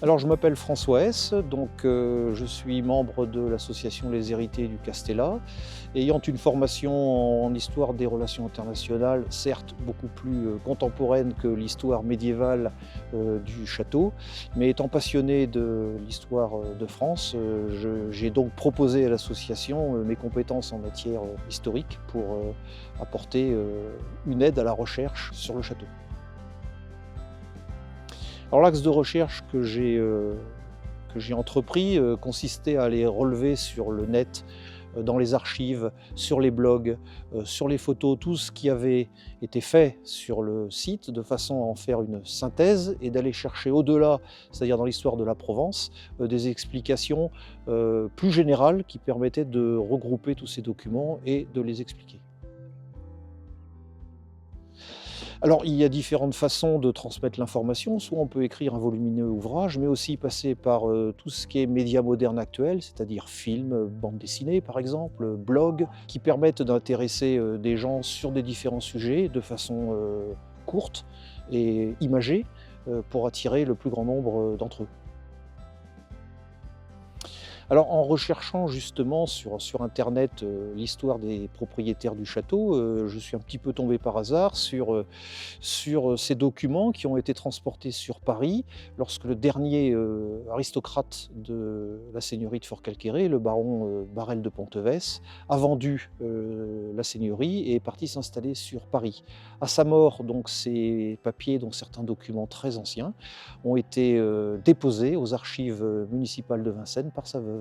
Alors je m'appelle François S, donc je suis membre de l'association Les Héritiers du Castellat. Ayant une formation en histoire des relations internationales, certes beaucoup plus contemporaine que l'histoire médiévale du château, mais étant passionné de l'histoire de France, j'ai donc proposé à l'association mes compétences en matière historique pour apporter une aide à la recherche sur le château. Alors l'axe de recherche que j'ai entrepris consistait à aller relever sur le net, dans les archives, sur les blogs, sur les photos, tout ce qui avait été fait sur le site, de façon à en faire une synthèse et d'aller chercher au-delà, c'est-à-dire dans l'histoire de la Provence, des explications plus générales qui permettaient de regrouper tous ces documents et de les expliquer. Alors, il y a différentes façons de transmettre l'information. Soit on peut écrire un volumineux ouvrage, mais aussi passer par tout ce qui est médias modernes actuels, c'est-à-dire films, bandes dessinées par exemple, blogs, qui permettent d'intéresser des gens sur des différents sujets de façon courte et imagée pour attirer le plus grand nombre d'entre eux. Alors en recherchant justement sur internet, l'histoire des propriétaires du château, je suis un petit peu tombé par hasard sur ces documents qui ont été transportés sur Paris lorsque le dernier, aristocrate de la seigneurie de Fort-Calqueré, le baron, Barel de Pontevès, a vendu, la seigneurie et est parti s'installer sur Paris. À sa mort, donc ces papiers, dont certains documents très anciens, ont été, déposés aux archives, municipales de Vincennes par sa veuve.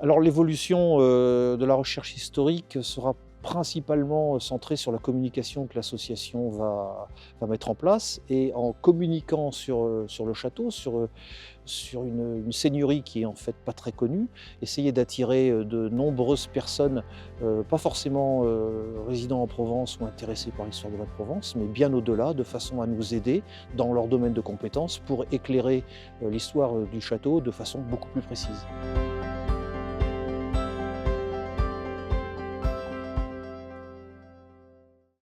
Alors l'évolution, de la recherche historique sera principalement, centrée sur la communication que l'association va mettre en place et en communiquant sur le château, sur une seigneurie qui est en fait pas très connue, essayer d'attirer, de nombreuses personnes, pas forcément, résidant en Provence ou intéressées par l'histoire de la Provence, mais bien au-delà, de façon à nous aider dans leur domaine de compétences pour éclairer, l'histoire, du château de façon beaucoup plus précise.